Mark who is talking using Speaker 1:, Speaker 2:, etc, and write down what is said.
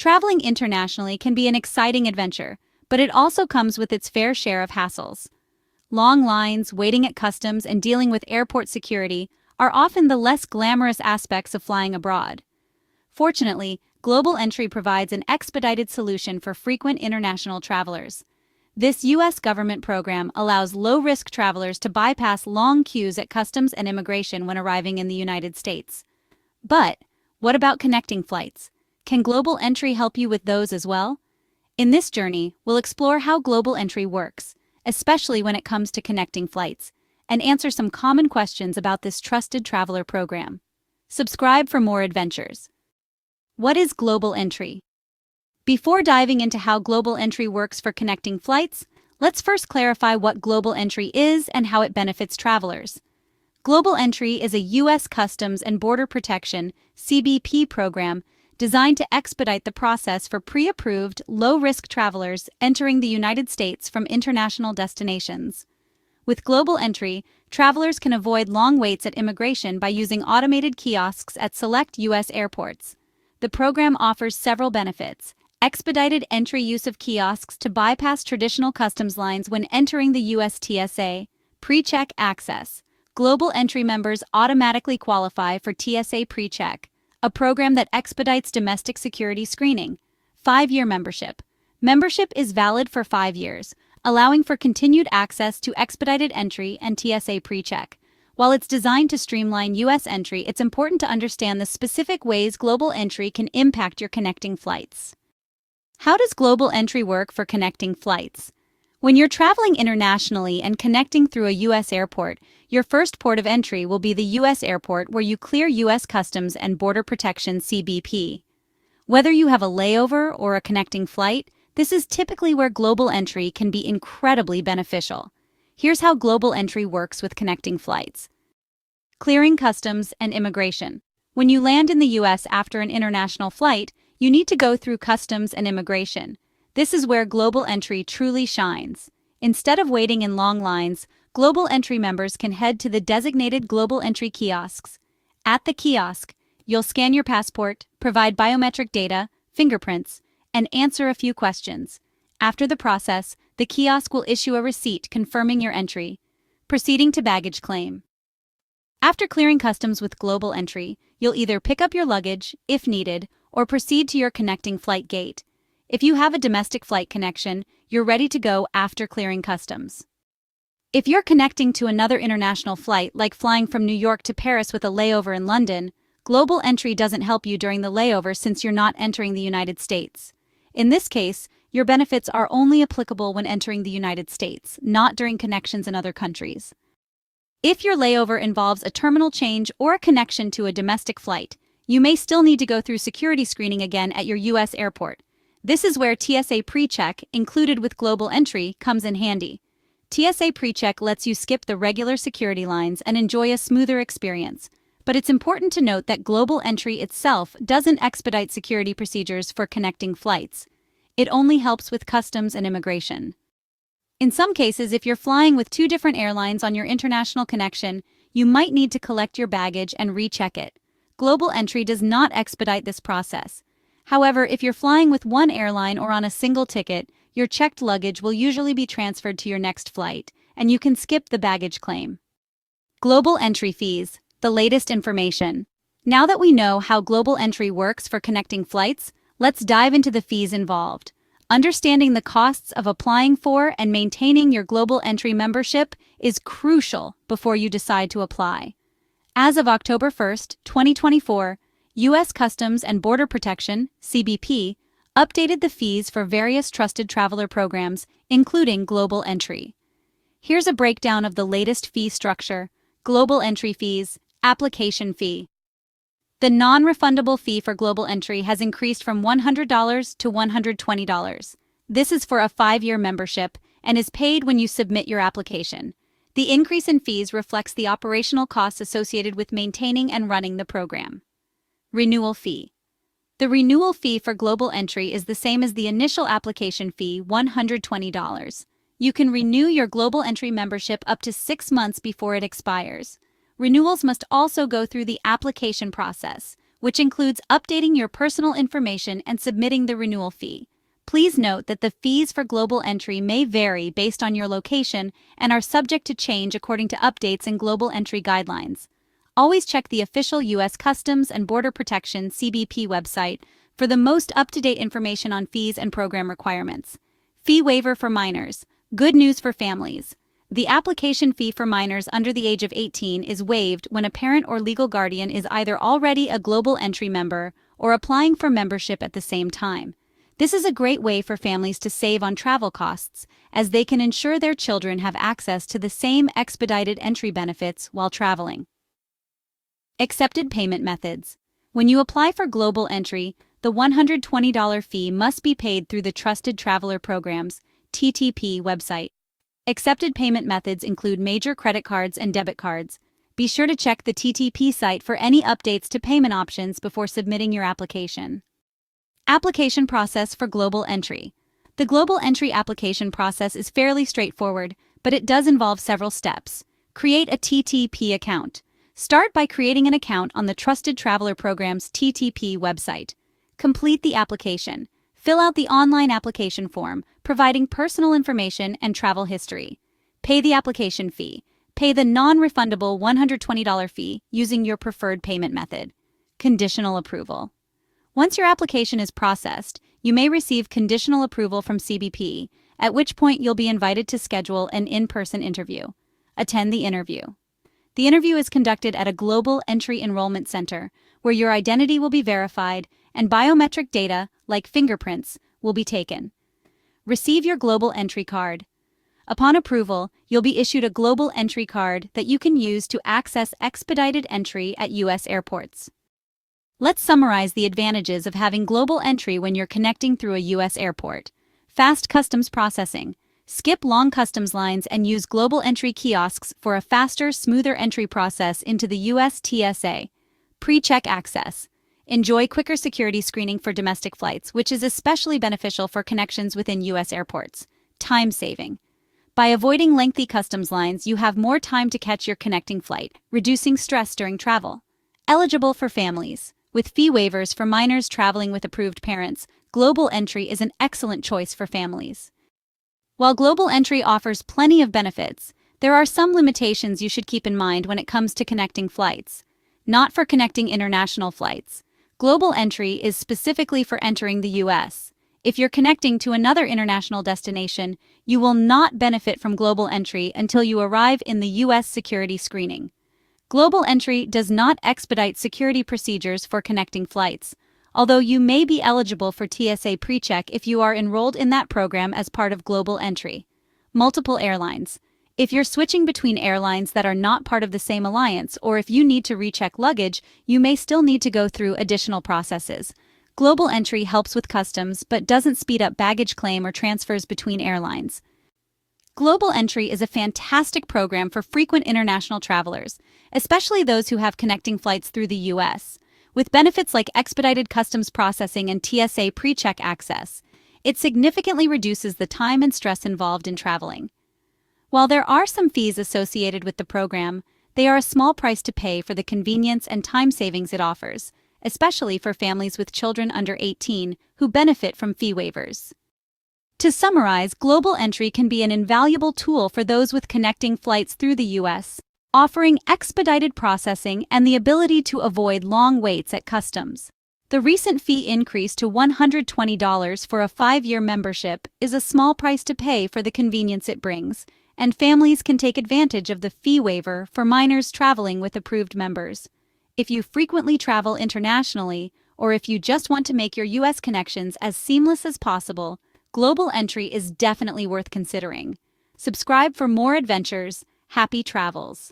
Speaker 1: Traveling internationally can be an exciting adventure, but it also comes with its fair share of hassles. Long lines, waiting at customs, and dealing with airport security are often the less glamorous aspects of flying abroad. Fortunately, Global Entry provides an expedited solution for frequent international travelers. This U.S. government program allows low-risk travelers to bypass long queues at customs and immigration when arriving in the United States. But what about connecting flights? Can Global Entry help you with those as well? In this journey, we'll explore how Global Entry works, especially when it comes to connecting flights, and answer some common questions about this trusted traveler program. Subscribe for more adventures. What is Global Entry? Before diving into how Global Entry works for connecting flights, let's first clarify what Global Entry is and how it benefits travelers. Global Entry is a U.S. Customs and Border Protection (CBP) program designed to expedite the process for pre-approved, low-risk travelers entering the United States from international destinations. With Global Entry, travelers can avoid long waits at immigration by using automated kiosks at select U.S. airports. The program offers several benefits: expedited entry use of kiosks to bypass traditional customs lines when entering the U.S. TSA PreCheck access. Global Entry members automatically qualify for TSA PreCheck, a program that expedites domestic security screening. 5-year membership. Membership is valid for 5 years, allowing for continued access to expedited entry and TSA PreCheck. While it's designed to streamline U.S. entry, it's important to understand the specific ways Global Entry can impact your connecting flights. How does Global Entry work for connecting flights? When you're traveling internationally and connecting through a U.S. airport, your first port of entry will be the U.S. airport where you clear U.S. Customs and Border Protection (CBP). Whether you have a layover or a connecting flight, this is typically where Global Entry can be incredibly beneficial. Here's how Global Entry works with connecting flights. Clearing customs and immigration. When you land in the U.S. after an international flight, you need to go through customs and immigration. This is where Global Entry truly shines. Instead of waiting in long lines, Global Entry members can head to the designated Global Entry kiosks. At the kiosk, you'll scan your passport, provide biometric data, fingerprints, and answer a few questions. After the process, the kiosk will issue a receipt confirming your entry. Proceeding to baggage claim. After clearing customs with Global Entry, you'll either pick up your luggage, if needed, or proceed to your connecting flight gate. If you have a domestic flight connection, you're ready to go after clearing customs. If you're connecting to another international flight, like flying from New York to Paris with a layover in London, Global Entry doesn't help you during the layover since you're not entering the United States. In this case, your benefits are only applicable when entering the United States, not during connections in other countries. If your layover involves a terminal change or a connection to a domestic flight, you may still need to go through security screening again at your U.S. airport. This is where TSA PreCheck, included with Global Entry, comes in handy. TSA PreCheck lets you skip the regular security lines and enjoy a smoother experience. But it's important to note that Global Entry itself doesn't expedite security procedures for connecting flights. It only helps with customs and immigration. In some cases, if you're flying with 2 different airlines on your international connection, you might need to collect your baggage and recheck it. Global Entry does not expedite this process. However, if you're flying with one airline or on a single ticket, your checked luggage will usually be transferred to your next flight, and you can skip the baggage claim. Global Entry fees, the latest information. Now that we know how Global Entry works for connecting flights, let's dive into the fees involved. Understanding the costs of applying for and maintaining your Global Entry membership is crucial before you decide to apply. As of October 1st, 2024, U.S. Customs and Border Protection (CBP) updated the fees for various trusted traveler programs, including Global Entry. Here's a breakdown of the latest fee structure. Global Entry fees. Application fee. The non-refundable fee for Global Entry has increased from $100 to $120. This is for a 5-year membership and is paid when you submit your application. The increase in fees reflects the operational costs associated with maintaining and running the program. Renewal fee. The renewal fee for Global Entry is the same as the initial application fee, $120. You can renew your Global Entry membership up to 6 months before it expires. Renewals must also go through the application process, which includes updating your personal information and submitting the renewal fee. Please note that the fees for global entry may vary based on your location and are subject to change according to updates in global entry guidelines. Always check the official U.S. Customs and Border Protection (CBP) website for the most up-to-date information on fees and program requirements. Fee waiver for minors. Good news for families. The application fee for minors under the age of 18 is waived when a parent or legal guardian is either already a global entry member or applying for membership at the same time. This is a great way for families to save on travel costs, as they can ensure their children have access to the same expedited entry benefits while traveling. Accepted payment methods. When you apply for global entry, the $120 fee must be paid through the Trusted Traveler Programs (TTP) website. Accepted payment methods include major credit cards and debit cards. Be sure to check the TTP site for any updates to payment options before submitting your application. Application process for global entry. The global entry application process is fairly straightforward, but it does involve several steps. Create a TTP account. Start by creating an account on the Trusted Traveler Program's TTP website. Complete the application. Fill out the online application form, providing personal information and travel history. Pay the application fee. Pay the non-refundable $120 fee using your preferred payment method. Conditional approval. Once your application is processed, you may receive conditional approval from CBP, at which point you'll be invited to schedule an in-person interview. Attend the interview. The interview is conducted at a global entry enrollment center, where your identity will be verified and biometric data, like fingerprints, will be taken. Receive your global entry card. Upon approval, you'll be issued a global entry card that you can use to access expedited entry at U.S. airports. Let's summarize the advantages of having global entry when you're connecting through a U.S. airport. Fast customs processing. Skip long customs lines and use global entry kiosks for a faster, smoother entry process into the U.S. TSA PreCheck access. Enjoy quicker security screening for domestic flights, which is especially beneficial for connections within U.S. airports. Time saving. By avoiding lengthy customs lines, you have more time to catch your connecting flight, reducing stress during travel. Eligible for families. With fee waivers for minors traveling with approved parents, global entry is an excellent choice for families. While global entry offers plenty of benefits, there are some limitations you should keep in mind when it comes to connecting flights. Not for connecting international flights. Global entry is specifically for entering the U.S. If you're connecting to another international destination, you will not benefit from global entry until you arrive in the U.S. security screening. Global entry does not expedite security procedures for connecting flights, although you may be eligible for TSA PreCheck if you are enrolled in that program as part of global entry. Multiple airlines. If you're switching between airlines that are not part of the same alliance, or if you need to recheck luggage, you may still need to go through additional processes. Global entry helps with customs but doesn't speed up baggage claim or transfers between airlines. Global entry is a fantastic program for frequent international travelers, especially those who have connecting flights through the U.S. With benefits like expedited customs processing and TSA PreCheck access, it significantly reduces the time and stress involved in traveling. While there are some fees associated with the program, they are a small price to pay for the convenience and time savings it offers, especially for families with children under 18 who benefit from fee waivers. To summarize, global entry can be an invaluable tool for those with connecting flights through the U.S., offering expedited processing and the ability to avoid long waits at customs. The recent fee increase to $120 for a 5-year membership is a small price to pay for the convenience it brings, and families can take advantage of the fee waiver for minors traveling with approved members. If you frequently travel internationally, or if you just want to make your U.S. connections as seamless as possible, global entry is definitely worth considering. Subscribe for more adventures. Happy travels!